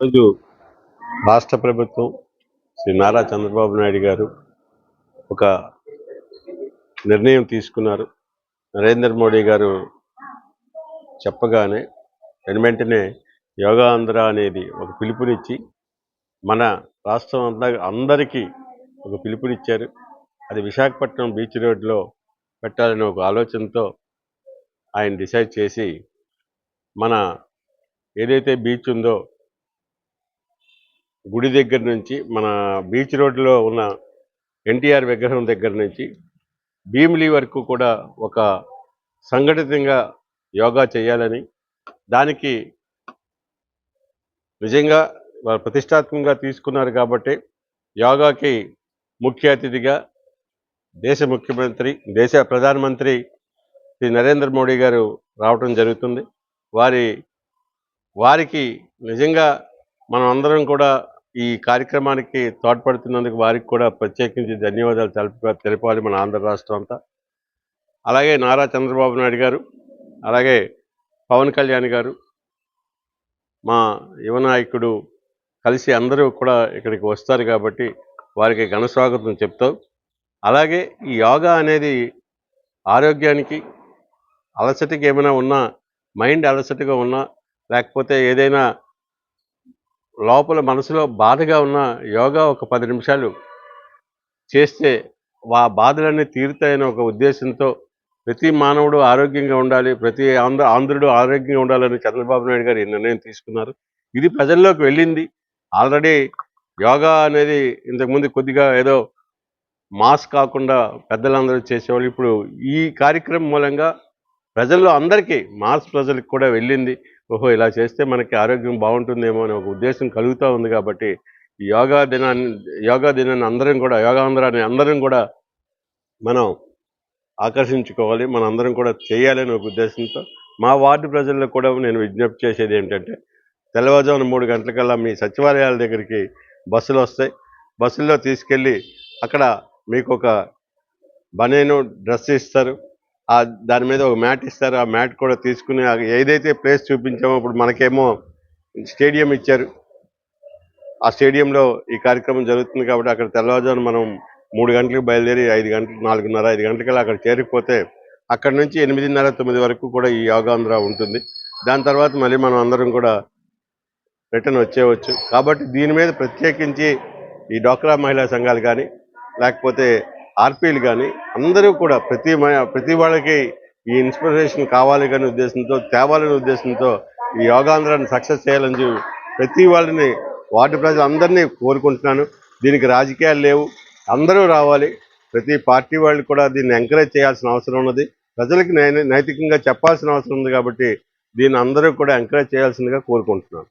ఈరోజు రాష్ట్ర ప్రభుత్వం శ్రీ నారా చంద్రబాబు నాయుడు గారు ఒక నిర్ణయం తీసుకున్నారు. నరేంద్ర మోడీ గారు చెప్పగానే వెంటనే యోగా ఆంధ్ర అనేది ఒక పిలుపునిచ్చి మన రాష్ట్రం అంతా అందరికీ ఒక పిలుపునిచ్చారు. అది విశాఖపట్నం బీచ్ రోడ్లో పెట్టాలని ఒక ఆలోచనతో ఆయన డిసైడ్ చేసి మన ఏదైతే బీచ్ ఉందో గుడి దగ్గర నుంచి మన బీచ్ రోడ్లో ఉన్న ఎన్టీఆర్ విగ్రహం దగ్గర నుంచి భీమిలి వరకు కూడా ఒక సంఘటితంగా యోగా చేయాలని, దానికి నిజంగా వారు ప్రతిష్టాత్మకంగా తీసుకున్నారు కాబట్టి యోగాకి ముఖ్య అతిథిగా దేశ ప్రధానమంత్రి శ్రీ నరేంద్ర మోడీ గారు రావటం జరుగుతుంది. వారికి నిజంగా మనం అందరం కూడా ఈ కార్యక్రమానికి తోడ్పడుతున్నందుకు వారికి కూడా ప్రత్యేకించి ధన్యవాదాలు తెలపాలి మన ఆంధ్ర రాష్ట్రం అంతా. అలాగే నారా చంద్రబాబు నాయుడు గారు, అలాగే పవన్ కళ్యాణ్ గారు, మా యువ నాయకుడు కలిసి అందరూ కూడా ఇక్కడికి వస్తారు కాబట్టి వారికి ఘన స్వాగతం చెప్తాం. అలాగే ఈ యోగా అనేది ఆరోగ్యానికి, అలసటకి ఏమైనా ఉన్నా, మైండ్ అలసటగా ఉన్నా, లేకపోతే ఏదైనా లోపల మనసులో బాధగా ఉన్న యోగా ఒక 10 నిమిషాలు చేస్తే ఆ బాధలన్నీ తీరుతాయని ఒక ఉద్దేశంతో ప్రతి మానవుడు ఆరోగ్యంగా ఉండాలి, ప్రతి ఆంధ్రుడు ఆరోగ్యంగా ఉండాలని చంద్రబాబు నాయుడు గారు ఈ నిర్ణయం తీసుకున్నారు. ఇది ప్రజల్లోకి వెళ్ళింది. ఆల్రెడీ యోగా అనేది ఇంతకుముందు కొద్దిగా ఏదో మాస్ కాకుండా పెద్దలందరూ చేసేవాళ్ళు. ఇప్పుడు ఈ కార్యక్రమం మూలంగా ప్రజల్లో అందరికీ, మాస్ ప్రజలకు కూడా వెళ్ళింది. ఓహో, ఇలా చేస్తే మనకి ఆరోగ్యం బాగుంటుందేమో అనే ఒక ఉద్దేశం కలుగుతూ ఉంది. కాబట్టి ఈ యోగా దినాన్ని అందరం కూడా, యోగాంధ్రాన్ని అందరం కూడా మనం ఆకర్షించుకోవాలి, మన అందరం కూడా చేయాలని ఒక ఉద్దేశంతో మా వార్డు ప్రజల్లో కూడా నేను విజ్ఞప్తి చేసేది ఏంటంటే, తెల్లవారుజామున 3 గంటలకల్లా మీ సచివాలయాల దగ్గరికి బస్సులు వస్తాయి. బస్సుల్లో తీసుకెళ్ళి అక్కడ మీకు ఒక బనీను డ్రెస్ ఇస్తారు, దాని మీద ఒక మ్యాట్ ఇస్తారు. ఆ మ్యాట్ కూడా తీసుకుని ఏదైతే ప్లేస్ చూపించామో, ఇప్పుడు మనకేమో స్టేడియం ఇచ్చారు, ఆ స్టేడియంలో ఈ కార్యక్రమం జరుగుతుంది కాబట్టి అక్కడ తెల్లవారుజామున మనం 3 గంటలకు బయలుదేరి 4:30, 5 గంటలకల్లా అక్కడ చేరిపోతే అక్కడ నుంచి 8:30, 9 వరకు కూడా ఈ యోగాంధ్ర ఉంటుంది. దాని తర్వాత మళ్ళీ మనం అందరం కూడా రిటర్న్ వచ్చేయవచ్చు. కాబట్టి దీని మీద ప్రత్యేకించి ఈ డ్వాక్రా మహిళా సంఘాలు కానీ, లేకపోతే ఆర్పీలు కానీ అందరూ కూడా ప్రతి వాళ్ళకి ఈ ఇన్స్పిరేషన్ కావాలి కానీ ఉద్దేశంతో, తేవాలనే ఉద్దేశంతో ఈ యోగాంధ్రాన్ని సక్సెస్ చేయాలని ప్రతి వాళ్ళని, వార్డు ప్రజలందరినీ కోరుకుంటున్నాను. దీనికి రాజకీయాలు లేవు, అందరూ రావాలి. ప్రతి పార్టీ వాళ్ళు కూడా దీన్ని ఎంకరేజ్ చేయాల్సిన అవసరం ఉన్నది. ప్రజలకి నైతికంగా చెప్పాల్సిన అవసరం ఉంది. కాబట్టి దీన్ని అందరూ కూడా ఎంకరేజ్ చేయాల్సిందిగా కోరుకుంటున్నాను.